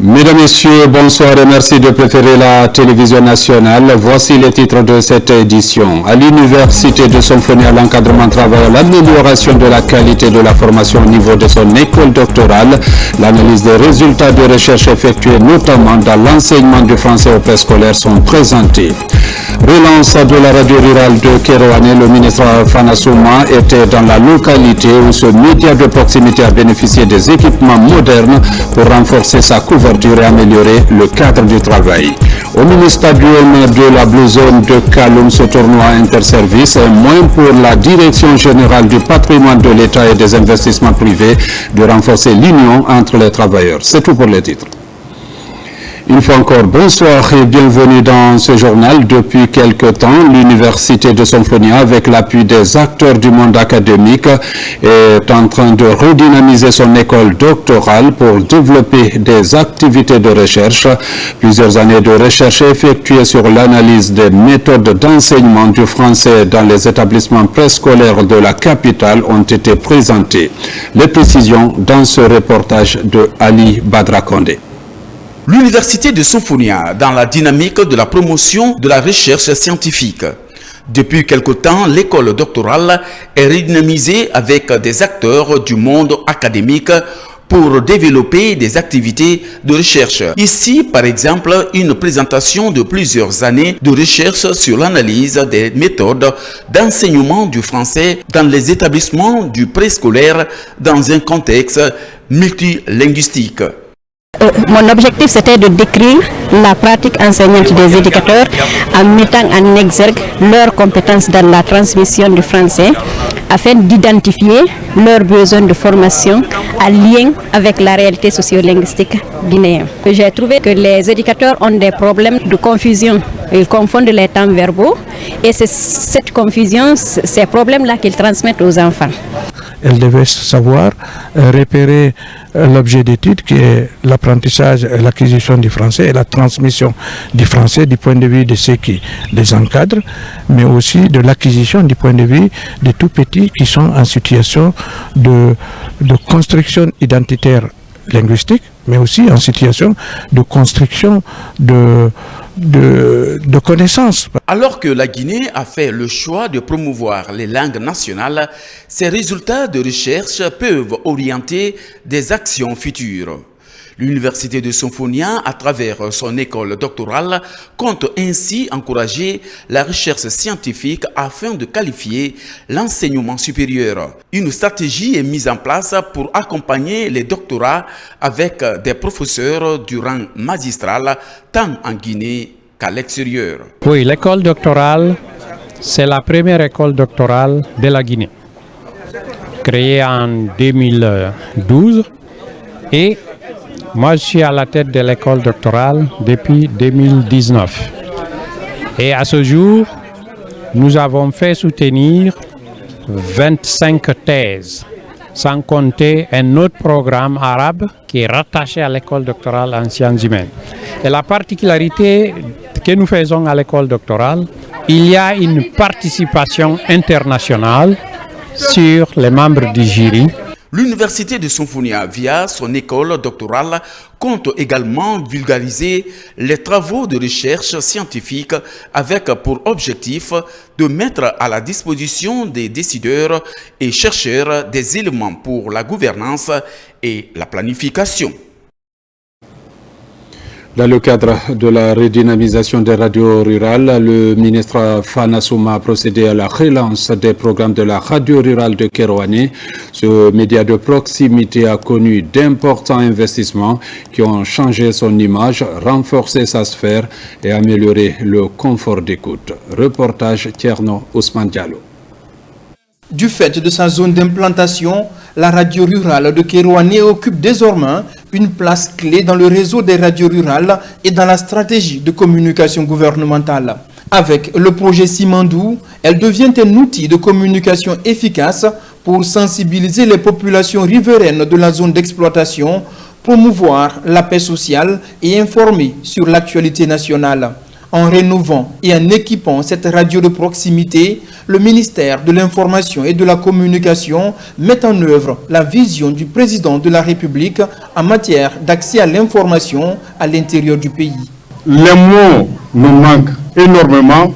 Mesdames, Messieurs, bonsoir et merci de préférer la télévision nationale. Voici les titres de cette édition. À l'Université de Somphonia, l'encadrement travaille à l'amélioration de la qualité de la formation au niveau de son école doctorale. L'analyse des résultats de recherche effectués notamment dans l'enseignement du français au préscolaire sont présentés. Relance de la radio rurale de Keroane, le ministre Fana Souma était dans la localité où ce média de proximité a bénéficié des équipements modernes pour renforcer sa couverture et améliorer le cadre du travail. Au mini-stadium de la Blue Zone de Kaloum, ce tournoi interservice est moins pour la Direction générale du patrimoine de l'État et des investissements privés de renforcer l'union entre les travailleurs. C'est tout pour les titres. Une fois encore, bonsoir et bienvenue dans ce journal. Depuis quelque temps, l'Université de Somphonia, avec l'appui des acteurs du monde académique, est en train de redynamiser son école doctorale pour développer des activités de recherche. Plusieurs années de recherche effectuées sur l'analyse des méthodes d'enseignement du français dans les établissements préscolaires de la capitale ont été présentées. Les précisions dans ce reportage de Ali Badrakonde. L'Université de Somphonia dans la dynamique de la promotion de la recherche scientifique. Depuis quelque temps, l'école doctorale est redynamisée avec des acteurs du monde académique pour développer des activités de recherche. Ici, par exemple, une présentation de plusieurs années de recherche sur l'analyse des méthodes d'enseignement du français dans les établissements du préscolaire dans un contexte multilinguistique. Mon objectif, c'était de décrire la pratique enseignante des éducateurs en mettant en exergue leurs compétences dans la transmission du français afin d'identifier leurs besoins de formation en lien avec la réalité sociolinguistique guinéenne. J'ai trouvé que les éducateurs ont des problèmes de confusion. Ils confondent les temps verbaux et c'est cette confusion, ces problèmes-là qu'ils transmettent aux enfants. Elle devait savoir repérer l'objet d'étude qui est l'apprentissage et l'acquisition du français et la transmission du français du point de vue de ceux qui les encadrent, mais aussi de l'acquisition du point de vue des tout petits qui sont en situation de construction identitaire linguistique, mais aussi en situation de construction de connaissances. Alors que la Guinée a fait le choix de promouvoir les langues nationales, ces résultats de recherche peuvent orienter des actions futures. L'Université de Somphonia, à travers son école doctorale, compte ainsi encourager la recherche scientifique afin de qualifier l'enseignement supérieur. Une stratégie est mise en place pour accompagner les doctorats avec des professeurs du rang magistral, tant en Guinée qu'à l'extérieur. Oui, l'école doctorale, c'est la première école doctorale de la Guinée, créée en 2012 et moi, je suis à la tête de l'école doctorale depuis 2019. Et à ce jour, nous avons fait soutenir 25 thèses, sans compter un autre programme arabe qui est rattaché à l'école doctorale en sciences humaines. Et la particularité que nous faisons à l'école doctorale, il y a une participation internationale sur les membres du jury. L'Université de Somphonia, via son école doctorale, compte également vulgariser les travaux de recherche scientifique avec pour objectif de mettre à la disposition des décideurs et chercheurs des éléments pour la gouvernance et la planification. Dans le cadre de la redynamisation des radios rurales, le ministre Fana Souma a procédé à la relance des programmes de la radio rurale de Keroane. Ce média de proximité a connu d'importants investissements qui ont changé son image, renforcé sa sphère et amélioré le confort d'écoute. Reportage Tierno Ousmane Diallo. Du fait de sa zone d'implantation, la radio rurale de Keroane occupe désormais une place clé dans le réseau des radios rurales et dans la stratégie de communication gouvernementale. Avec le projet Simandou, elle devient un outil de communication efficace pour sensibiliser les populations riveraines de la zone d'exploitation, promouvoir la paix sociale et informer sur l'actualité nationale. En rénovant et en équipant cette radio de proximité, le ministère de l'Information et de la Communication met en œuvre la vision du président de la République en matière d'accès à l'information à l'intérieur du pays. Les mots nous manquent énormément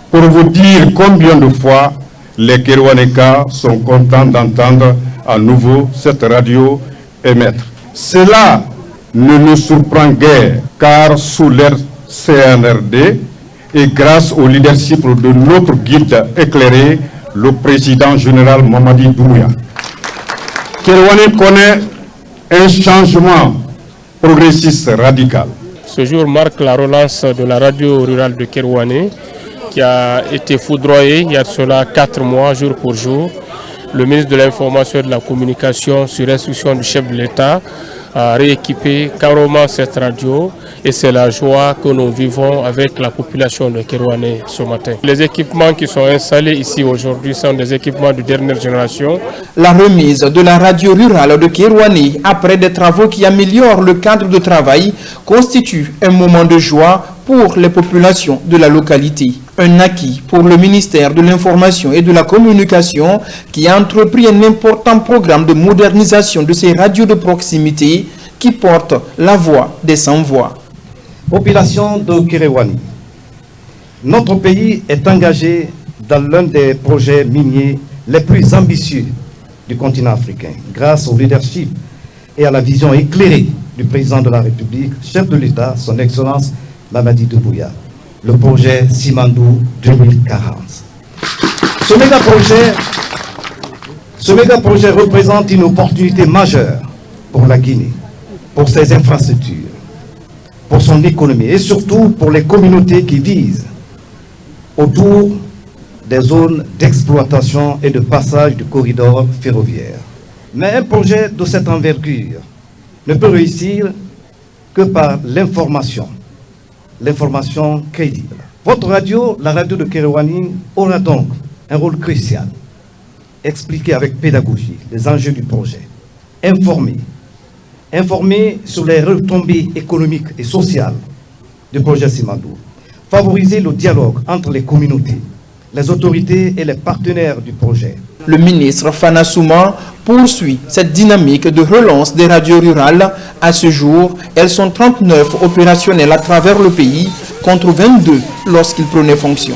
pour vous dire combien de fois les Kerouaneka sont contents d'entendre à nouveau cette radio émettre. Cela ne nous surprend guère, car sous l'ère CNRD et grâce au leadership de notre guide éclairé, le président général Mamadi Doumbouya, Kerouané connaît un changement progressiste radical. Ce jour marque la relance de la radio rurale de Kerouané qui a été foudroyée il y a de cela 4 mois, jour pour jour. Le ministre de l'Information et de la Communication, sur instruction du chef de l'État, a rééquipé carrément cette radio et c'est la joie que nous vivons avec la population de Kerouané ce matin. Les équipements qui sont installés ici aujourd'hui sont des équipements de dernière génération. La remise de la radio rurale de Kerouané après des travaux qui améliorent le cadre de travail constitue un moment de joie pour les populations de la localité. Un acquis pour le ministère de l'Information et de la Communication qui a entrepris un important programme de modernisation de ces radios de proximité qui portent la voix des sans-voix. Population de Kerouané, notre pays est engagé dans l'un des projets miniers les plus ambitieux du continent africain, grâce au leadership et à la vision éclairée du président de la République, chef de l'État, son Excellence Mamadi Doumbouya, le projet Simandou 2040. Ce méga-projet représente une opportunité majeure pour la Guinée, pour ses infrastructures, pour son économie et surtout pour les communautés qui visent autour des zones d'exploitation et de passage du corridor ferroviaire. Mais un projet de cette envergure ne peut réussir que par l'information crédible. Votre radio, la radio de Kerouané, aura donc un rôle crucial. Expliquer avec pédagogie les enjeux du projet. Informer sur les retombées économiques et sociales du projet Simandou. Favoriser le dialogue entre les communautés, les autorités et les partenaires du projet. Le ministre Fana Souma poursuit cette dynamique de relance des radios rurales. À ce jour, elles sont 39 opérationnelles à travers le pays contre 22 lorsqu'il prenait fonction.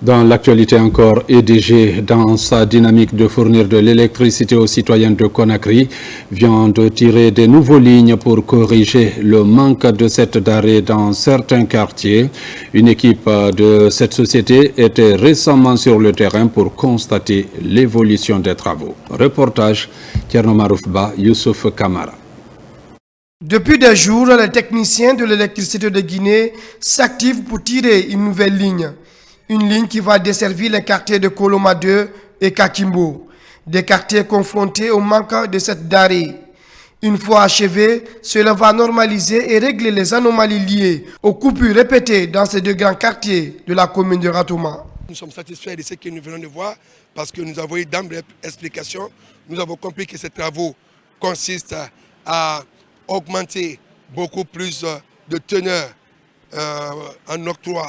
Dans l'actualité encore, EDG, dans sa dynamique de fournir de l'électricité aux citoyens de Conakry, vient de tirer des nouvelles lignes pour corriger le manque de cette denrée dans certains quartiers. Une équipe de cette société était récemment sur le terrain pour constater l'évolution des travaux. Reportage, Tierno Maroufba, Youssouf Kamara. Depuis des jours, les techniciens de l'électricité de Guinée s'activent pour tirer une nouvelle ligne. Une ligne qui va desservir les quartiers de Koloma 2 et Kakimbo, des quartiers confrontés au manque de cette denrée. Une fois achevé, cela va normaliser et régler les anomalies liées aux coupures répétées dans ces deux grands quartiers de la commune de Ratouma. Nous sommes satisfaits de ce que nous venons de voir parce que nous avons eu d'ample explications. Nous avons compris que ces travaux consistent à augmenter beaucoup plus de teneur en octroi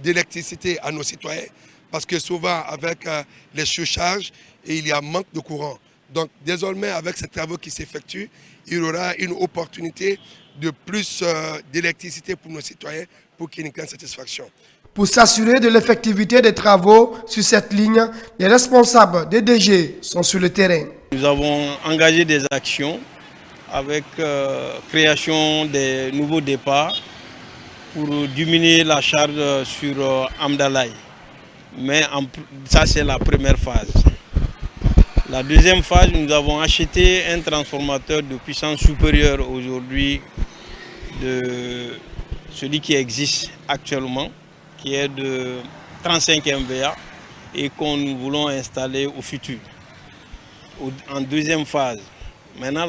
d'électricité à nos citoyens parce que souvent avec les surcharges il y a manque de courant. Donc désormais avec ces travaux qui s'effectuent, il y aura une opportunité de plus d'électricité pour nos citoyens pour qu'il y ait une grande satisfaction. Pour s'assurer de l'effectivité des travaux sur cette ligne, les responsables des DG sont sur le terrain. Nous avons engagé des actions avec création des nouveaux départs pour diminuer la charge sur Amdalaï. Mais ça, c'est la première phase. La deuxième phase, nous avons acheté un transformateur de puissance supérieure aujourd'hui de celui qui existe actuellement, qui est de 35 MVA et qu'on nous voulons installer au futur, en deuxième phase. Maintenant,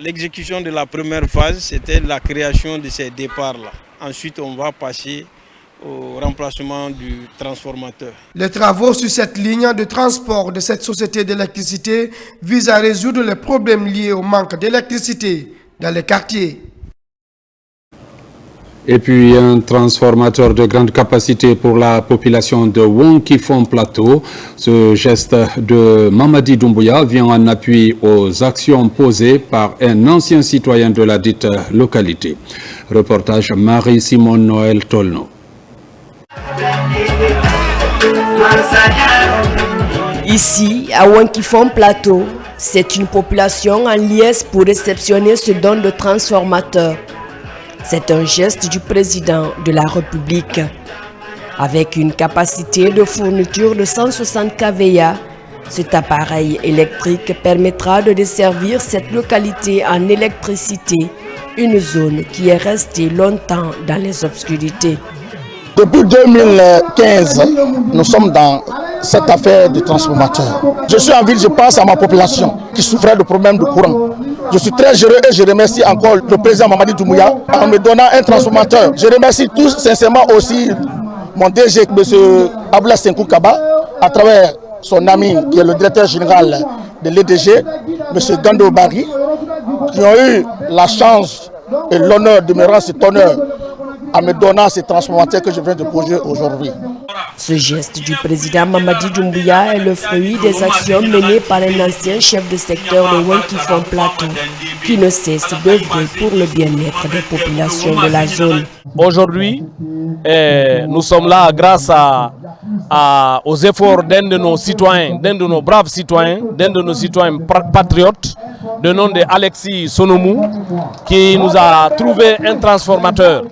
l'exécution de la première phase, c'était la création de ces départs-là. Ensuite, on va passer au remplacement du transformateur. Les travaux sur cette ligne de transport de cette société d'électricité visent à résoudre les problèmes liés au manque d'électricité dans les quartiers. Et puis un transformateur de grande capacité pour la population de Wonkifon Plateau. Ce geste de Mamadi Doumbouya vient en appui aux actions posées par un ancien citoyen de la dite localité. Reportage Marie-Simone Noël Tolno. Ici, à Wonkifon Plateau, c'est une population en liesse pour réceptionner ce don de transformateur. C'est un geste du président de la République. Avec une capacité de fourniture de 160 kVA, cet appareil électrique permettra de desservir cette localité en électricité, une zone qui est restée longtemps dans les obscurités. Depuis 2015, nous sommes dans cette affaire de transformateur. Je suis en ville, je pense à ma population qui souffrait de problèmes de courant. Je suis très heureux et je remercie encore le président Mamadi Doumbouya en me donnant un transformateur. Je remercie tous sincèrement aussi mon DG, M. Abla Senkou Kaba, à travers son ami qui est le directeur général de l'EDG, M. Gando Bari, qui ont eu la chance et l'honneur de me rendre cet honneur en me donnant ces transformateurs que je viens de poser aujourd'hui. Ce geste du président Mamadi Doumbouya est le fruit des actions menées par un ancien chef de secteur de Wonkifon Plateau qui ne cesse d'œuvrer pour le bien-être des populations de la zone. Aujourd'hui, nous sommes là grâce aux efforts d'un de nos citoyens, d'un de nos braves citoyens, d'un de nos citoyens patriotes, de nom de Alexis Sonomou, qui nous a trouvé un transformateur.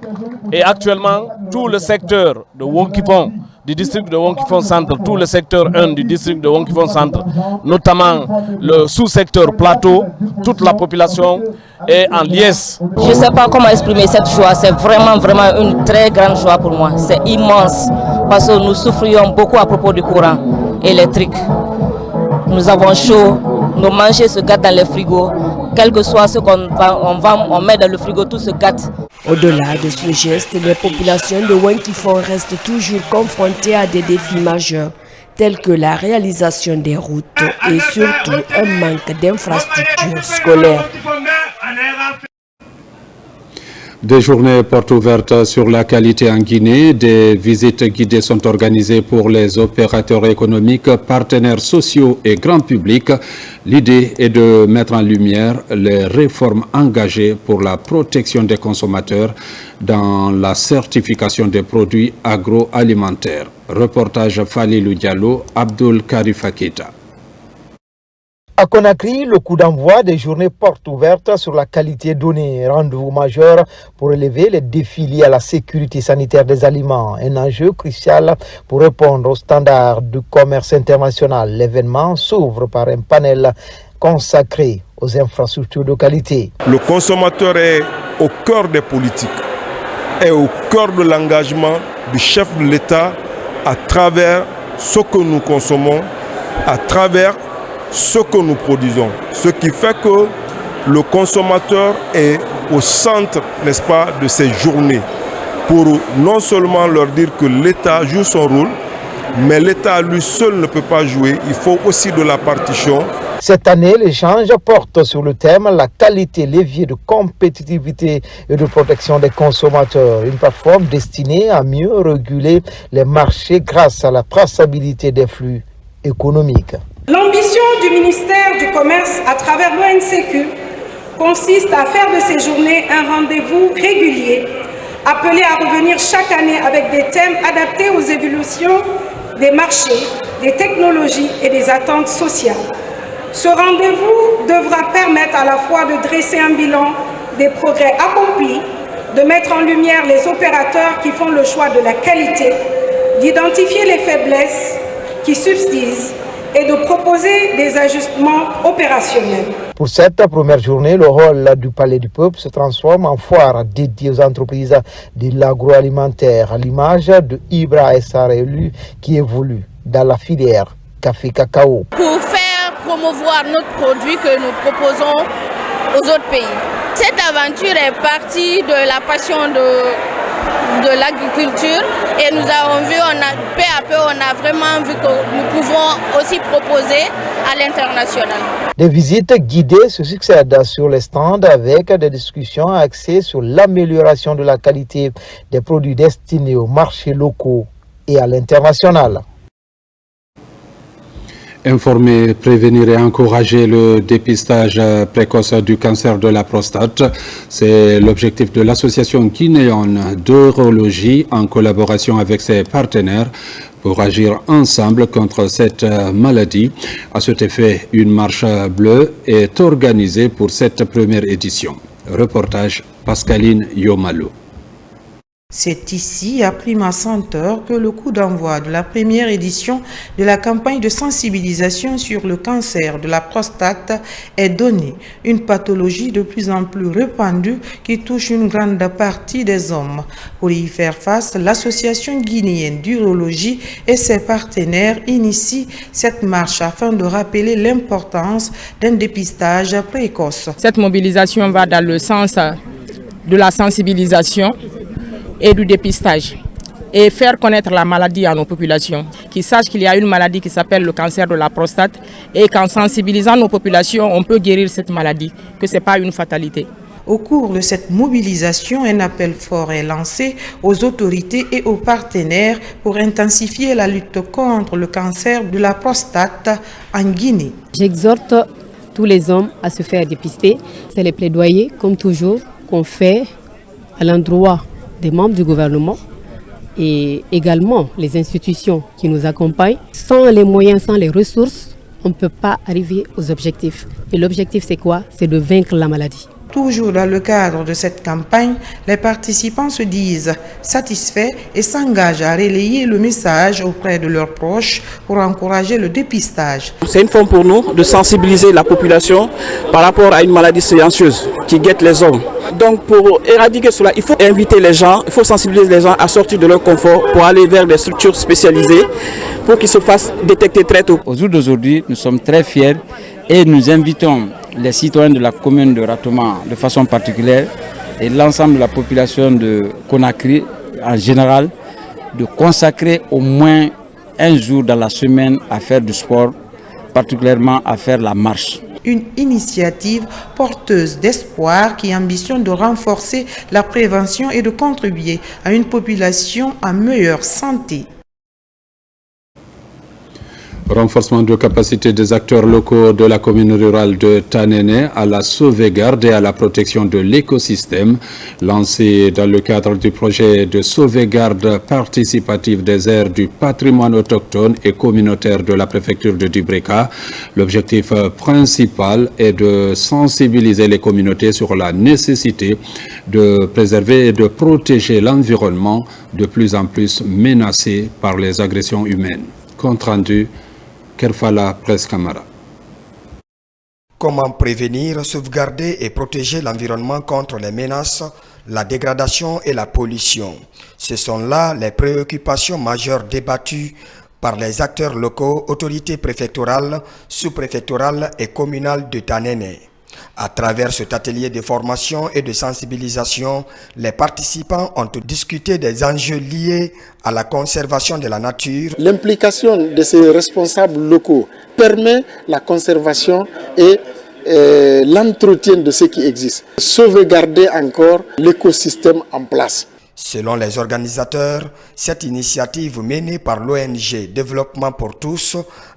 Et actuellement, tout le secteur de Wonkifon, du district de Wonkifon Centre, tout le secteur 1 du district de Wonkifon Centre, notamment le sous-secteur Plateau, toute la population est en liesse. Je ne sais pas comment exprimer cette joie, c'est vraiment une très grande joie pour moi, c'est immense, parce que nous souffrions beaucoup à propos du courant électrique. Nous avons chaud, nos manger se gâtent dans les frigos, quel que soit ce on met dans le frigo, tout se gâte. Au-delà de ce geste, les populations de Wonkifon restent toujours confrontées à des défis majeurs, tels que la réalisation des routes et surtout un manque d'infrastructures scolaires. Des journées portes ouvertes sur la qualité en Guinée, des visites guidées sont organisées pour les opérateurs économiques, partenaires sociaux et grand public. L'idée est de mettre en lumière les réformes engagées pour la protection des consommateurs dans la certification des produits agroalimentaires. Reportage Falilou Diallo, Abdul Karif Akita. À Conakry, le coup d'envoi des journées portes ouvertes sur la qualité donnée, rendez-vous majeur pour relever les défis liés à la sécurité sanitaire des aliments, un enjeu crucial pour répondre aux standards du commerce international. L'événement s'ouvre par un panel consacré aux infrastructures de qualité. Le consommateur est au cœur des politiques et au cœur de l'engagement du chef de l'État à travers ce que nous consommons, à travers ce que nous produisons. Ce qui fait que le consommateur est au centre, n'est-ce pas, de ces journées pour non seulement leur dire que l'État joue son rôle, mais l'État lui seul ne peut pas jouer, il faut aussi de la partition. Cette année, l'échange porte sur le thème la qualité, levier de compétitivité et de protection des consommateurs. Une plateforme destinée à mieux réguler les marchés grâce à la traçabilité des flux économiques. L'ambition du ministère du Commerce à travers l'ONCQ consiste à faire de ces journées un rendez-vous régulier, appelé à revenir chaque année avec des thèmes adaptés aux évolutions des marchés, des technologies et des attentes sociales. Ce rendez-vous devra permettre à la fois de dresser un bilan des progrès accomplis, de mettre en lumière les opérateurs qui font le choix de la qualité, d'identifier les faiblesses qui subsistent et de proposer des ajustements opérationnels. Pour cette première journée, le hall du Palais du Peuple se transforme en foire dédiée aux entreprises de l'agroalimentaire, à l'image de Ibra SRLU qui évolue dans la filière café-cacao. Pour faire promouvoir notre produit que nous proposons aux autres pays. Cette aventure est partie de la passion de de l'agriculture et nous avons vu, peu à peu, on a vraiment vu que nous pouvons aussi proposer à l'international. Des visites guidées se succèdent sur les stands avec des discussions axées sur l'amélioration de la qualité des produits destinés aux marchés locaux et à l'international. Informer, prévenir et encourager le dépistage précoce du cancer de la prostate, c'est l'objectif de l'association guinéenne d'urologie en collaboration avec ses partenaires pour agir ensemble contre cette maladie. À cet effet, une marche bleue est organisée pour cette première édition. Reportage Pascaline Yomalo. C'est ici, à Prima Center, que le coup d'envoi de la première édition de la campagne de sensibilisation sur le cancer de la prostate est donné, une pathologie de plus en plus répandue qui touche une grande partie des hommes. Pour y faire face, l'association guinéenne d'urologie et ses partenaires initient cette marche afin de rappeler l'importance d'un dépistage précoce. Cette mobilisation va dans le sens de la sensibilisation et du dépistage et faire connaître la maladie à nos populations, qu'ils sachent qu'il y a une maladie qui s'appelle le cancer de la prostate et qu'en sensibilisant nos populations, on peut guérir cette maladie, que ce n'est pas une fatalité. Au cours de cette mobilisation, un appel fort est lancé aux autorités et aux partenaires pour intensifier la lutte contre le cancer de la prostate en Guinée. J'exhorte tous les hommes à se faire dépister. C'est les plaidoyers, comme toujours, qu'on fait à l'endroit des membres du gouvernement et également les institutions qui nous accompagnent. Sans les moyens, sans les ressources, on ne peut pas arriver aux objectifs. Et l'objectif, c'est quoi? C'est de vaincre la maladie. Toujours dans le cadre de cette campagne, les participants se disent satisfaits et s'engagent à relayer le message auprès de leurs proches pour encourager le dépistage. C'est une forme pour nous de sensibiliser la population par rapport à une maladie silencieuse qui guette les hommes. Donc pour éradiquer cela, il faut inviter les gens, il faut sensibiliser les gens à sortir de leur confort pour aller vers des structures spécialisées pour qu'ils se fassent détecter très tôt. Au jour d'aujourd'hui, nous sommes très fiers et nous invitons les citoyens de la commune de Ratoma de façon particulière et l'ensemble de la population de Conakry en général de consacrer au moins un jour dans la semaine à faire du sport, particulièrement à faire la marche. Une initiative porteuse d'espoir qui ambitionne de renforcer la prévention et de contribuer à une population en meilleure santé. Renforcement de capacité des acteurs locaux de la commune rurale de Tanene à la sauvegarde et à la protection de l'écosystème, lancé dans le cadre du projet de sauvegarde participative des aires du patrimoine autochtone et communautaire de la préfecture de Dubreka. L'objectif principal est de sensibiliser les communautés sur la nécessité de préserver et de protéger l'environnement de plus en plus menacé par les agressions humaines. Compte rendu, Kerfala Presse Camara. Comment prévenir, sauvegarder et protéger l'environnement contre les menaces, la dégradation et la pollution? Ce sont là les préoccupations majeures débattues par les acteurs locaux, autorités préfectorales, sous-préfectorales et communales de Tanene. À travers cet atelier de formation et de sensibilisation, les participants ont discuté des enjeux liés à la conservation de la nature. L'implication de ces responsables locaux permet la conservation et l'entretien de ce qui existe. Sauvegarder encore l'écosystème en place. Selon les organisateurs, cette initiative menée par l'ONG Développement pour tous,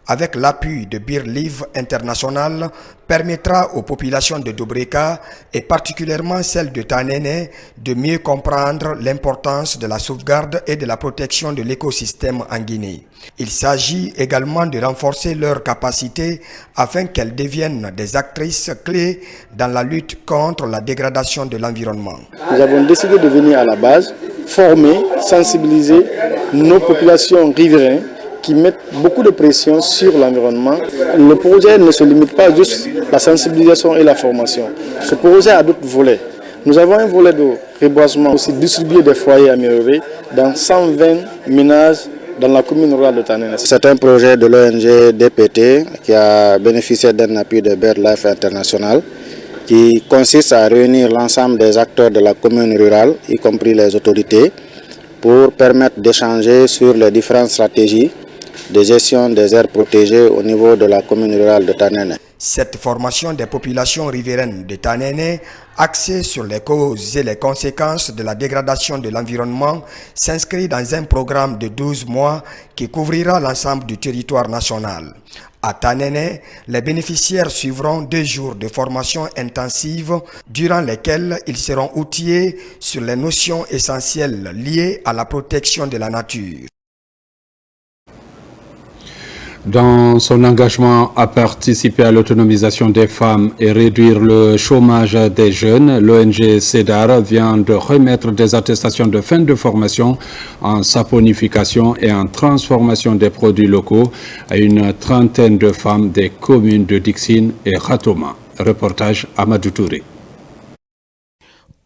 avec l'appui de BirdLife International, permettra aux populations de Dubreka et particulièrement celles de Tanene de mieux comprendre l'importance de la sauvegarde et de la protection de l'écosystème en Guinée. Il s'agit également de renforcer leurs capacités afin qu'elles deviennent des actrices clés dans la lutte contre la dégradation de l'environnement. Nous avons décidé de venir à la base, former, sensibiliser nos populations riveraines qui mettent beaucoup de pression sur l'environnement. Le projet ne se limite pas juste à la sensibilisation et la formation. Ce projet a d'autres volets. Nous avons un volet de reboisement, aussi distribuer des foyers améliorés dans 120 ménages dans la commune rurale de Tanene. C'est un projet de l'ONG DPT qui a bénéficié d'un appui de BirdLife International qui consiste à réunir l'ensemble des acteurs de la commune rurale, y compris les autorités, pour permettre d'échanger sur les différentes stratégies de gestion des aires protégées au niveau de la commune rurale de Tanene. Cette formation des populations riveraines de Tanene, axée sur les causes et les conséquences de la dégradation de l'environnement, s'inscrit dans un programme de 12 mois qui couvrira l'ensemble du territoire national. À Tanene, les bénéficiaires suivront 2 jours de formation intensive durant lesquels ils seront outillés sur les notions essentielles liées à la protection de la nature. Dans son engagement à participer à l'autonomisation des femmes et réduire le chômage des jeunes, l'ONG CEDAR vient de remettre des attestations de fin de formation en saponification et en transformation des produits locaux à une trentaine de femmes des communes de Dixine et Ratoma. Reportage Amadou Touré.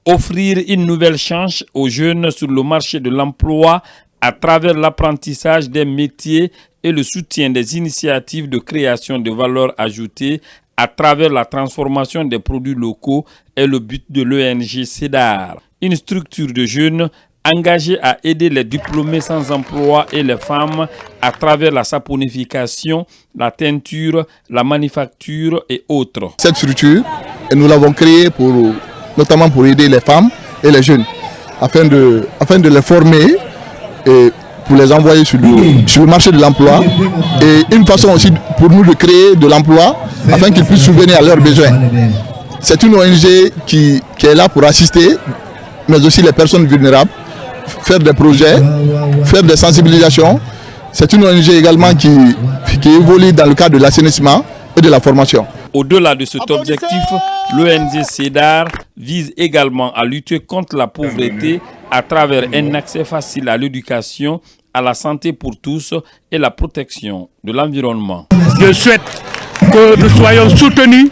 Offrir une nouvelle chance aux jeunes sur le marché de l'emploi à travers l'apprentissage des métiers et le soutien des initiatives de création de valeur ajoutée à travers la transformation des produits locaux est le but de l'ONG CEDAR, une structure de jeunes engagée à aider les diplômés sans emploi et les femmes à travers la saponification, la teinture, la manufacture et autres. Cette structure, nous l'avons créée notamment pour aider les femmes et les jeunes, afin de les former et pour les envoyer sur le marché de l'emploi, et une façon aussi pour nous de créer de l'emploi afin qu'ils puissent subvenir à leurs besoins. C'est une ONG qui est là pour assister, mais aussi les personnes vulnérables, faire des projets, faire des sensibilisations. C'est une ONG également qui évolue dans le cadre de l'assainissement et de la formation. Au-delà de cet objectif, l'ONG CEDAR vise également à lutter contre la pauvreté à travers un accès facile à l'éducation, à la santé pour tous et la protection de l'environnement. Je souhaite que nous soyons soutenus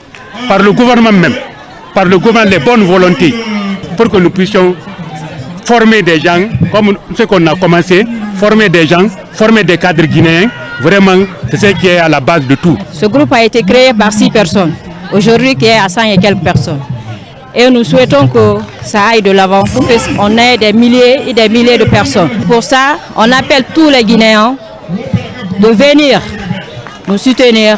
par le gouvernement même, par le gouvernement des bonnes volontés, pour que nous puissions former des gens, comme ce qu'on a commencé, former des gens, former des cadres guinéens. Vraiment, c'est ce qui est à la base de tout. Ce groupe a été créé par 6 personnes, aujourd'hui qui est à 100 et quelques personnes. Et nous souhaitons que ça aille de l'avant pour qu'on ait des milliers et des milliers de personnes. Pour ça, on appelle tous les Guinéens de venir nous soutenir,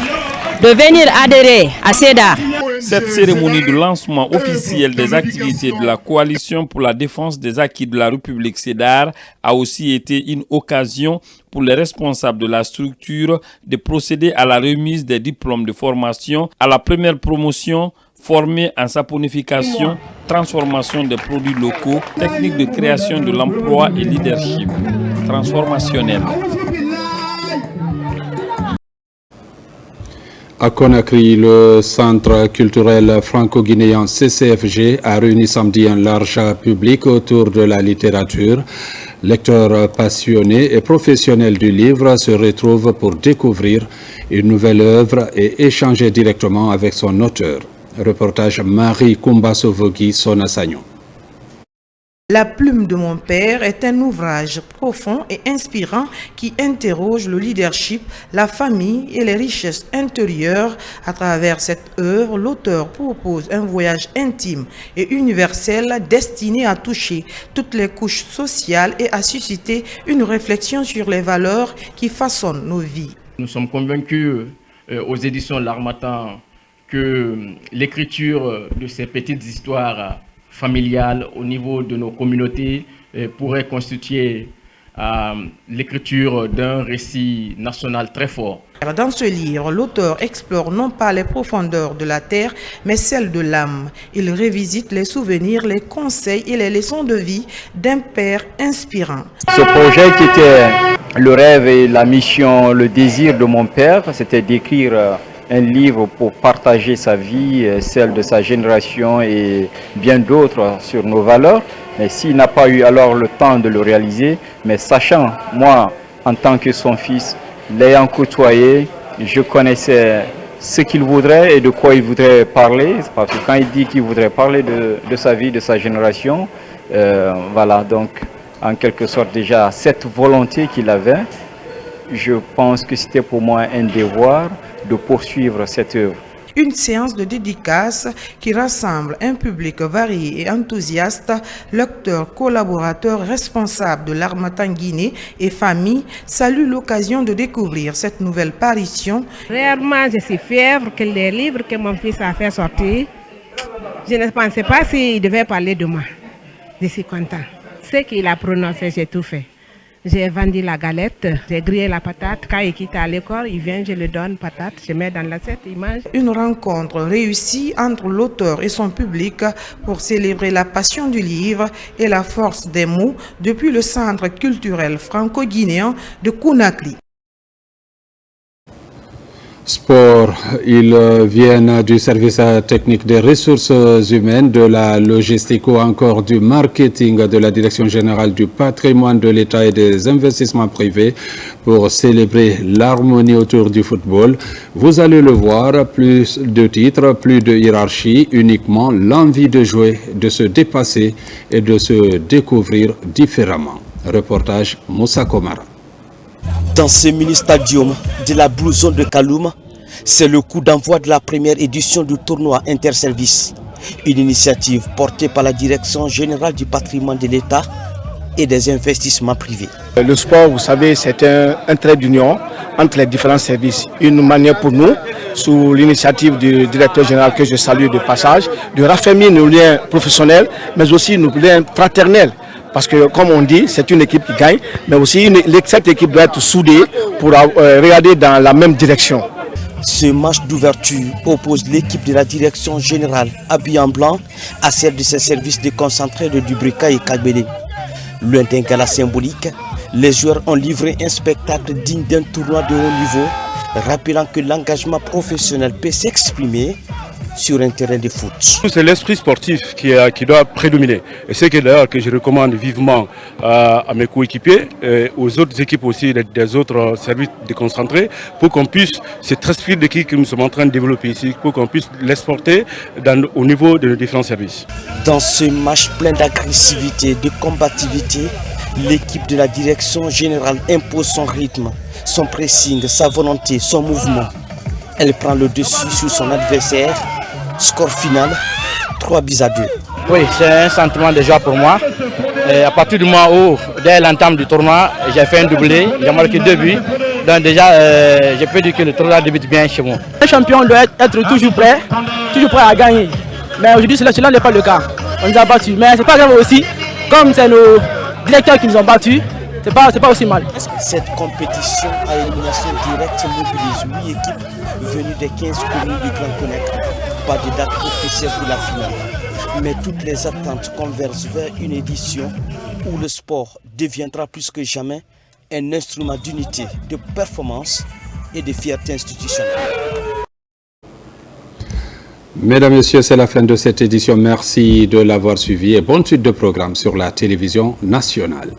de venir adhérer à CEDAR. Cette cérémonie de lancement officiel des activités de la Coalition pour la défense des acquis de la République CEDAR a aussi été une occasion pour les responsables de la structure de procéder à la remise des diplômes de formation à la première promotion formée en saponification, transformation des produits locaux, techniques de création de l'emploi et leadership transformationnel. À Conakry, le centre culturel franco-guinéen CCFG a réuni samedi un large public autour de la littérature. Lecteurs passionnés et professionnels du livre se retrouvent pour découvrir une nouvelle œuvre et échanger directement avec son auteur. Reportage Marie Koumba-Sovogui, Sona Sagnon. La plume de mon père est un ouvrage profond et inspirant qui interroge le leadership, la famille et les richesses intérieures. À travers cette œuvre, l'auteur propose un voyage intime et universel destiné à toucher toutes les couches sociales et à susciter une réflexion sur les valeurs qui façonnent nos vies. Nous sommes convaincus aux éditions L'Harmattan que l'écriture de ces petites histoires familiales au niveau de nos communautés pourrait constituer l'écriture d'un récit national très fort. Dans ce livre, l'auteur explore non pas les profondeurs de la terre, mais celles de l'âme. Il revisite les souvenirs, les conseils et les leçons de vie d'un père inspirant. Ce projet qui était le rêve et la mission, le désir de mon père, c'était d'écrire un livre pour partager sa vie, celle de sa génération et bien d'autres sur nos valeurs. Mais s'il n'a pas eu alors le temps de le réaliser, mais sachant, moi, en tant que son fils, l'ayant côtoyé, je connaissais ce qu'il voudrait et de quoi il voudrait parler. Parce que quand il dit qu'il voudrait parler de sa vie, de sa génération, voilà, donc en quelque sorte déjà cette volonté qu'il avait, je pense que c'était pour moi un devoir de poursuivre cette œuvre. Une séance de dédicace qui rassemble un public varié et enthousiaste, lecteurs, collaborateurs, responsables de l'Harmattan Guinée et familles saluent l'occasion de découvrir cette nouvelle parution. Réellement, je suis fière que les livres que mon fils a fait sortir, je ne pensais pas s'il devait parler de moi. Je suis content. Ce qu'il a prononcé, j'ai tout fait. J'ai vendu la galette, j'ai grillé la patate. Quand il quitte à l'école, il vient, je lui donne patate, je mets dans l'assiette, il mange. Une rencontre réussie entre l'auteur et son public pour célébrer la passion du livre et la force des mots depuis le centre culturel franco-guinéen de Conakry. Sport, ils viennent du service technique des ressources humaines, de la logistique ou encore du marketing de la Direction générale du patrimoine de l'État et des investissements privés pour célébrer l'harmonie autour du football. Vous allez le voir, plus de titres, plus de hiérarchie, uniquement l'envie de jouer, de se dépasser et de se découvrir différemment. Reportage Moussa Komara. Dans ce mini-stadium de la Blue Zone de Kaloum, c'est le coup d'envoi de la première édition du tournoi Interservice. Une initiative portée par la Direction générale du patrimoine de l'État et des investissements privés. Le sport, vous savez, c'est un trait d'union entre les différents services. Une manière pour nous, sous l'initiative du directeur général que je salue de passage, de raffermir nos liens professionnels, mais aussi nos liens fraternels. Parce que, comme on dit, c'est une équipe qui gagne, mais aussi cette équipe doit être soudée pour regarder dans la même direction. Ce match d'ouverture oppose l'équipe de la Direction générale habillée en blanc à celle de ses services déconcentrés de Dubrika et Kalbélé. Loin d'un gala symbolique, les joueurs ont livré un spectacle digne d'un tournoi de haut niveau, rappelant que l'engagement professionnel peut s'exprimer sur un terrain de foot. C'est l'esprit sportif qui doit prédominer. Et c'est d'ailleurs que je recommande vivement à mes coéquipiers, aux autres équipes aussi des autres services déconcentrés, pour qu'on puisse, cet esprit d'équipe que nous sommes en train de développer ici, pour qu'on puisse l'exporter au niveau de nos différents services. Dans ce match plein d'agressivité, de combativité, l'équipe de la Direction générale impose son rythme, son pressing, sa volonté, son mouvement. Elle prend le dessus sur son adversaire. Score final, 3-2. Oui, c'est un sentiment de joie pour moi. Et à partir du moment où, dès l'entame du tournoi, j'ai fait un doublé, j'ai marqué 2 buts. Donc déjà, je peux dire que le tournoi débute bien chez moi. Un champion doit être toujours prêt à gagner. Mais aujourd'hui, cela n'est pas le cas. On nous a battus. Mais c'est pas grave aussi, comme c'est nos directeurs qui nous ont battus, c'est pas aussi mal. Cette compétition à élimination directe mobilise 8 équipes venues des 15 communes du Grand Conakry. Pas de date officielle pour la finale. Mais toutes les attentes convergent vers une édition où le sport deviendra plus que jamais un instrument d'unité, de performance et de fierté institutionnelle. Mesdames, Messieurs, c'est la fin de cette édition. Merci de l'avoir suivi et bonne suite de programme sur la télévision nationale.